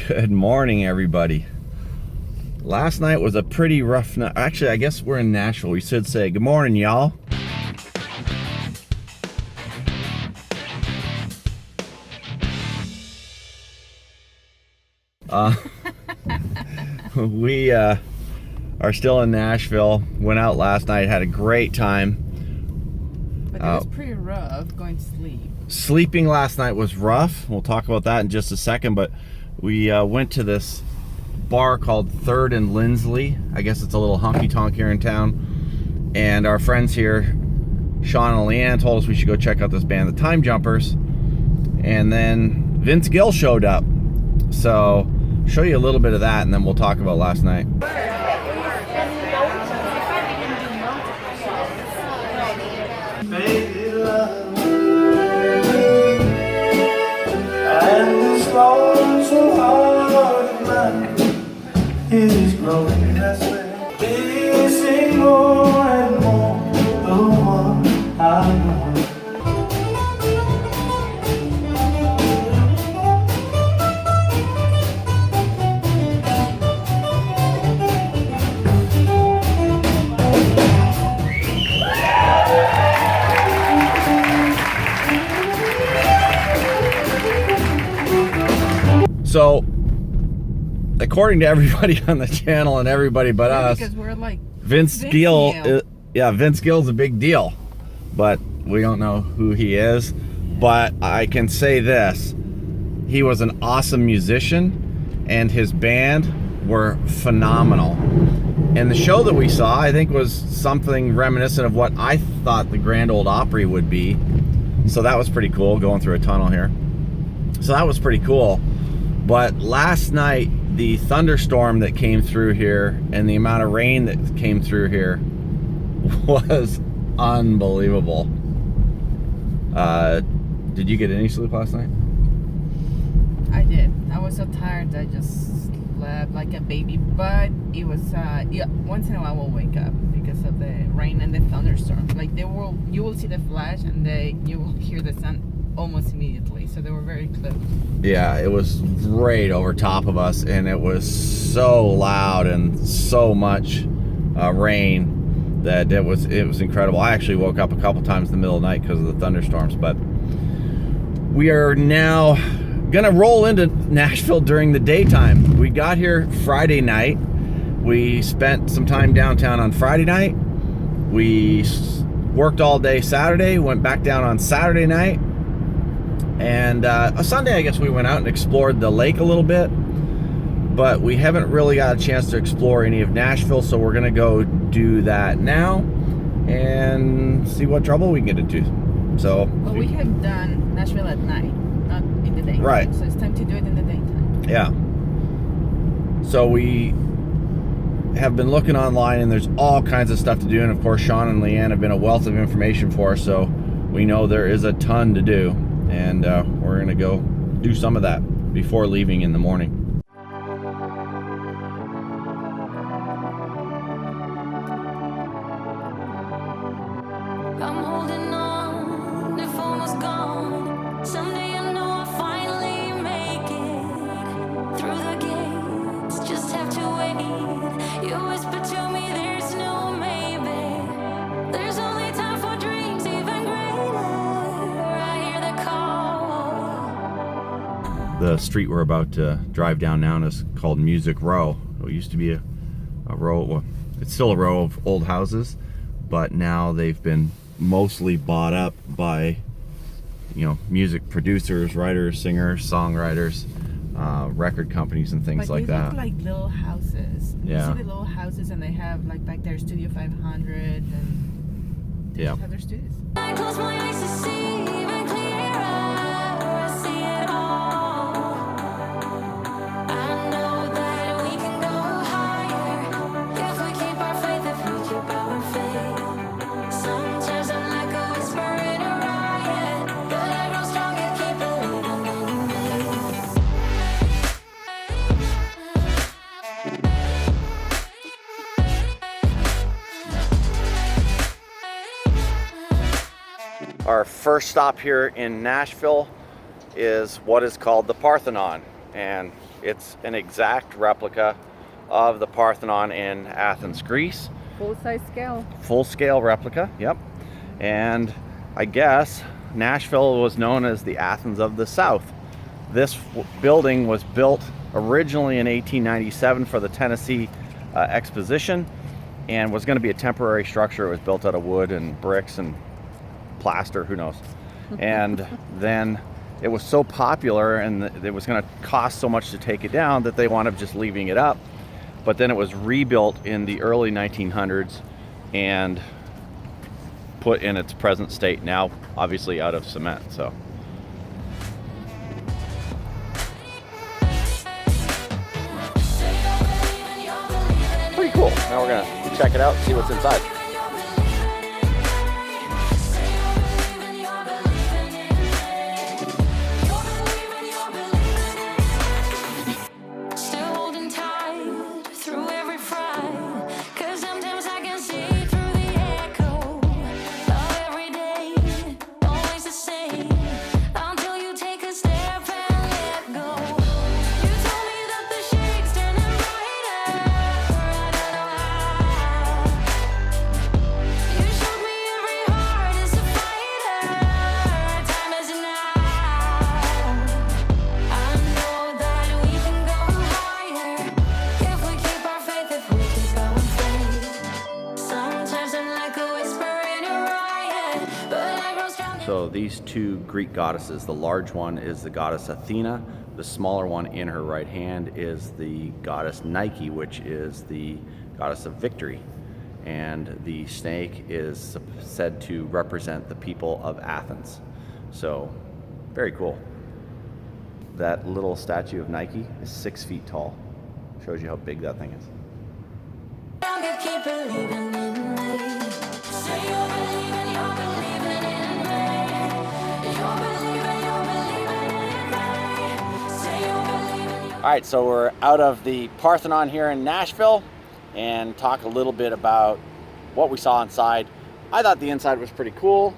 Good morning, everybody. Last night was a pretty rough night. Actually, I guess we're in Nashville. We should say good morning, y'all. We are still in Nashville. Went out last night, had a great time. But it was pretty rough going to sleep. Sleeping last night was rough. We'll talk about that in just a second, but we went to this bar called Third and Lindsley. I guess it's a little honky-tonk here in town. And our friends here, Sean and Leanne, told us we should go check out this band, the Time Jumpers. And then Vince Gill showed up. So, show you a little bit of that, and then we'll talk about last night. So hard of mine is growing, I swear. Missing more and more the one I want. So, according to everybody on the channel and everybody but us, because we're like Vince Gill, Vince Gill's a big deal, but we don't know who he is. But I can say this: he was an awesome musician, and his band were phenomenal. And the show that we saw, I think, was something reminiscent of what I thought the Grand Ole Opry would be. So that was pretty cool, going through a tunnel here. So that was pretty cool. But last night, the thunderstorm that came through here and the amount of rain that came through here was unbelievable. Did you get any sleep last night? I did. I was so tired I just slept like a baby. But it was once in a while we'll wake up because of the rain and the thunderstorm. Like you will see the flash and you will hear the sun almost immediately, so they were very close. Yeah, it was right over top of us, and it was so loud and so much rain that it was incredible. I actually woke up a couple times in the middle of the night because of the thunderstorms. But we are now gonna roll into Nashville during the daytime. We got here Friday night. We spent some time downtown on Friday night. We worked all day Saturday, went back down on Saturday night. And a Sunday, I guess we went out and explored the lake a little bit, but we haven't really got a chance to explore any of Nashville, so we're gonna go do that now and see what trouble we can get into. So, well, we have done Nashville at night, not in the daytime. Right. So it's time to do it in the daytime. Yeah. So we have been looking online, and there's all kinds of stuff to do, and of course Sean and Leanne have been a wealth of information for us, so we know there is a ton to do. And we're gonna go do some of that before leaving in the morning. I'm holding on, if I was gone. Someday I know I'll finally make it through the gates. Just have to wait. You whisper to me there's no maybe. There's only time for dreams even greater. I hear the call. The street we're about to drive down now is called Music Row. It used to be a row, well, it's still a row of old houses, but now they've been mostly bought up by, music producers, writers, singers, songwriters, record companies and things like that. But they look like little houses. Yeah. You see the little houses, and they have like back there Studio 500, and they just have their studios. I close my eyes to see even clearer. I see it all. I know that we can go higher if we keep our faith, if we keep our faith. Sometimes I'm like a whisper in a riot, but I grow stronger, keep believing in me. Our first stop here in Nashville is what is called the Parthenon, and It's an exact replica of the Parthenon in Athens, Greece. Full-size scale. Full-scale replica, yep. And I guess Nashville was known as the Athens of the South. This building was built originally in 1897 for the Tennessee Exposition, and was going to be a temporary structure. It was built out of wood and bricks and plaster, who knows. And then it was so popular and it was going to cost so much to take it down that they wound up just leaving it up. But then it was rebuilt in the early 1900s and put in its present state, now obviously out of cement. So pretty cool. Now we're gonna check it out and see what's inside. So these two Greek goddesses, the large one is the goddess Athena, the smaller one in her right hand is the goddess Nike, which is the goddess of victory. And the snake is said to represent the people of Athens. So very cool. That little statue of Nike is 6 feet tall. Shows you how big that thing is. All right, so we're out of the Parthenon here in Nashville and talk a little bit about what we saw inside. I thought the inside was pretty cool,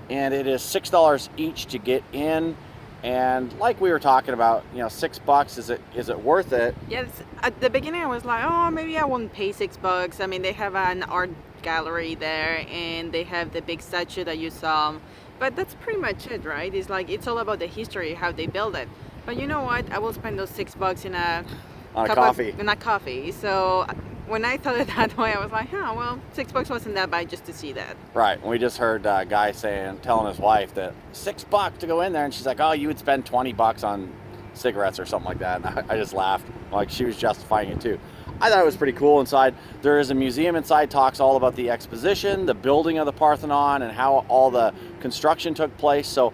and it is $6 each to get in. And like we were talking about, you know, $6, is it worth it? Yes. At the beginning, I was like, oh, maybe I won't pay $6. I mean, they have an art gallery there, and they have the big statue that you saw. But that's pretty much it, right? It's like it's all about the history, how they build it. But you know what? I will spend those $6 in a coffee. So when I thought it that way, I was like, oh, well, $6 wasn't that bad just to see that. Right. And we just heard a guy telling his wife that $6 to go in there, and she's like, oh, you would spend $20 on cigarettes or something like that. And I just laughed, like she was justifying it too. I thought it was pretty cool inside. There is a museum inside, talks all about the exposition, the building of the Parthenon, and how all the construction took place. So,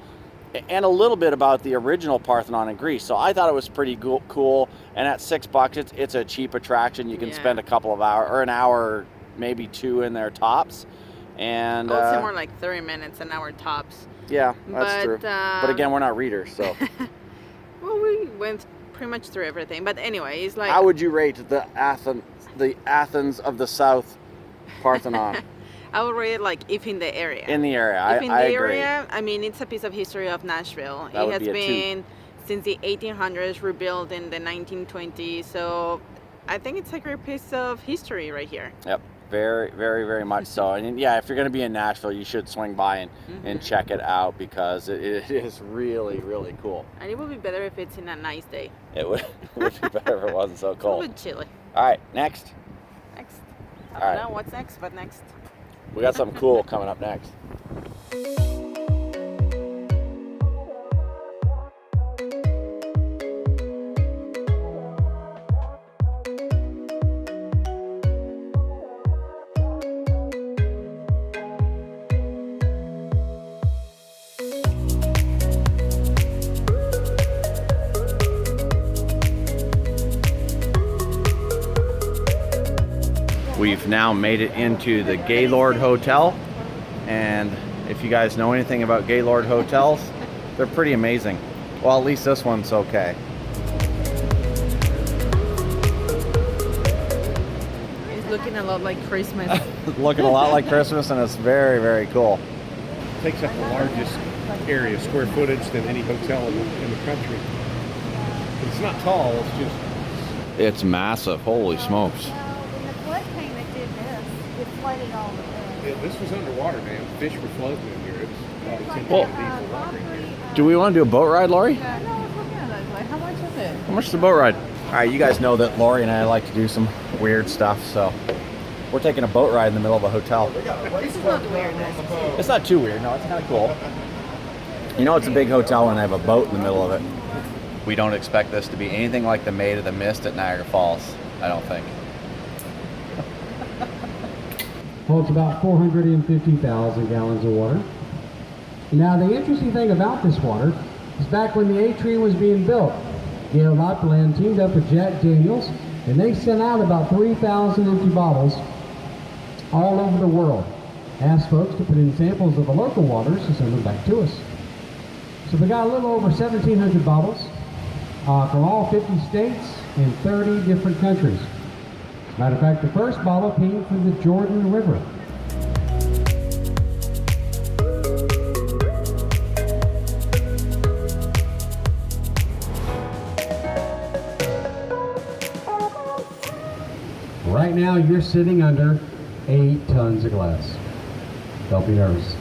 and a little bit about the original Parthenon in Greece. So I thought it was pretty cool. And at $6, it's a cheap attraction. You can spend a couple of hours, or an hour, maybe two in there tops. And I would say more like 30 minutes, an hour tops. Yeah, that's true. But again, we're not readers, so. Well, we went pretty much through everything. But anyway, it's like. How would you rate the Athens of the South Parthenon? I would rate it like if in the area. In the area, I agree. Area, I mean, it's a piece of history of Nashville. That it has be been since the 1800s, rebuilt in the 1920s. So I think it's a great piece of history right here. Yep, very, very, very much so. And yeah, if you're going to be in Nashville, you should swing by and check it out because it is really, really cool. And it would be better if it's in a nice day. It would be better if it wasn't so cold. A little bit chilly. All right, next. I don't know what's next, but next. We got something cool coming up next. We've now made it into the Gaylord Hotel, and if you guys know anything about Gaylord hotels, they're pretty amazing. Well, at least this one's okay. It's looking a lot like Christmas. Looking a lot like Christmas, and it's very, very cool. Takes up the largest area, square footage, than any hotel in the country. It's not tall, it's just... It's massive. Holy smokes. Well, when the floodplain that did this, it flooded all of this. Yeah, this was underwater, man. Fish were floating in here. It was probably 10 feet Well, deep of water in here. Do we want to do a boat ride, Lori? Yeah, no, I was looking at that. Like, how much is it? How much is the boat ride? All right, you guys know that Lori and I like to do some weird stuff, so we're taking a boat ride in the middle of a hotel. This is not weird. It's not too weird. No, it's kind of cool. You know, it's a big hotel when they have a boat in the middle of it. We don't expect this to be anything like the Maid of the Mist at Niagara Falls, I don't think. Holds about 450,000 gallons of water. Now, the interesting thing about this water is back when the Atrium was being built, Gaylord Opryland teamed up with Jack Daniels, and they sent out about 3,000 empty bottles all over the world. Asked folks to put in samples of the local waters and send them back to us. So we got a little over 1,700 bottles from all 50 states and 30 different countries. Matter of fact, the first bottle came from the Jordan River. Right now, you're sitting under 8 tons of glass. Don't be nervous.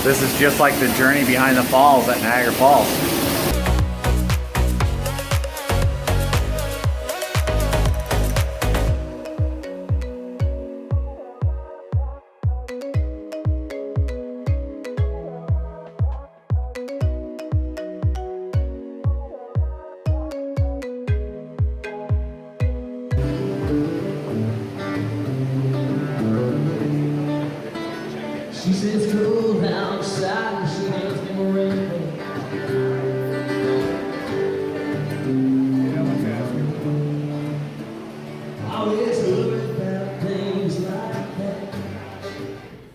This is just like the journey behind the falls at Niagara Falls. She says it's cold outside and she ain't gonna rain. I always heard about things like that.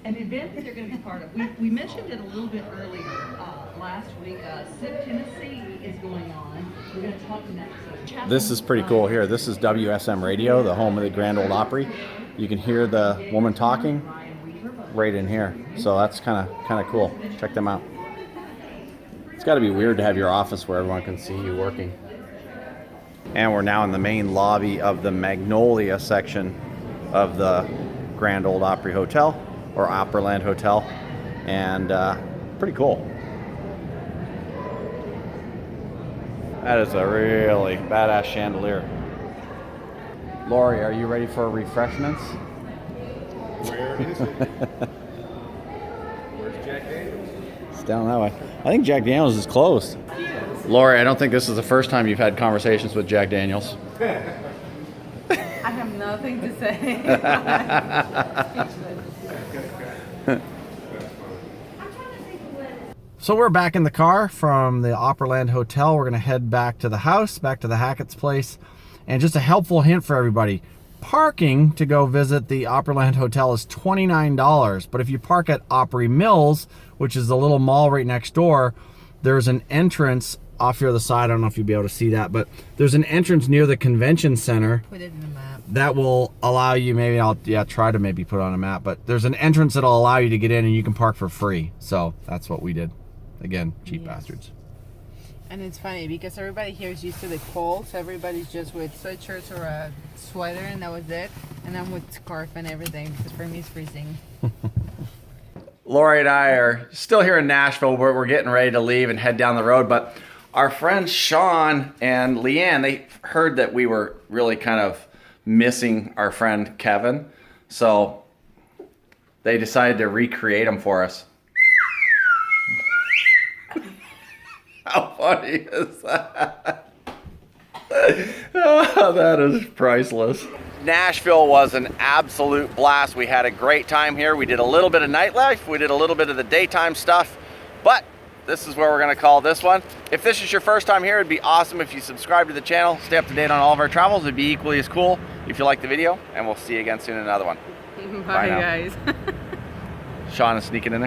An event that they're going to be part of. We mentioned it a little bit earlier last week. SIP Tennessee is going on. We're going to talk next. This is pretty cool here. This is WSM Radio, the home of the Grand Ole Opry. You can hear the woman talking right in here. So that's kind of cool. Check them out. It's got to be weird to have your office where everyone can see you working. And we're now in the main lobby of the Magnolia section of the Grand Ole Opry Hotel, or Opryland Hotel, and pretty cool. That is a really badass chandelier. Lori, are you ready for refreshments? Where is it? Where's Jack Daniels? It's down that way. I think Jack Daniels is closed. Lori, I don't think this is the first time you've had conversations with Jack Daniels. I have nothing to say. So we're back in the car from the Opryland Hotel. We're going to head back to the house, back to the Hackett's place. And just a helpful hint for everybody. Parking to go visit the Opryland Hotel is $29. But if you park at Opry Mills, which is the little mall right next door, there's an entrance off here to the side. I don't know if you'll be able to see that, but there's an entrance near the convention center. Put it in the map. That will allow you, maybe I'll try to maybe put it on a map, but there's an entrance that'll allow you to get in and you can park for free. So that's what we did. Again, cheap bastards. And it's funny because everybody here is used to the cold, so everybody's just with sweatshirts or a sweater, and that was it. And I'm with scarf and everything because for me it's freezing. Lori and I are still here in Nashville where we're getting ready to leave and head down the road, but our friends Sean and Leanne, they heard that we were really kind of missing our friend Kevin, so they decided to recreate him for us. How funny is that? Oh, that is priceless. Nashville was an absolute blast. We had a great time here. We did a little bit of nightlife. We did a little bit of the daytime stuff, but this is where we're gonna call this one. If this is your first time here, it'd be awesome if you subscribe to the channel, stay up to date on all of our travels. It'd be equally as cool if you like the video, and we'll see you again soon in another one. Bye now. guys. Sean is sneaking in there.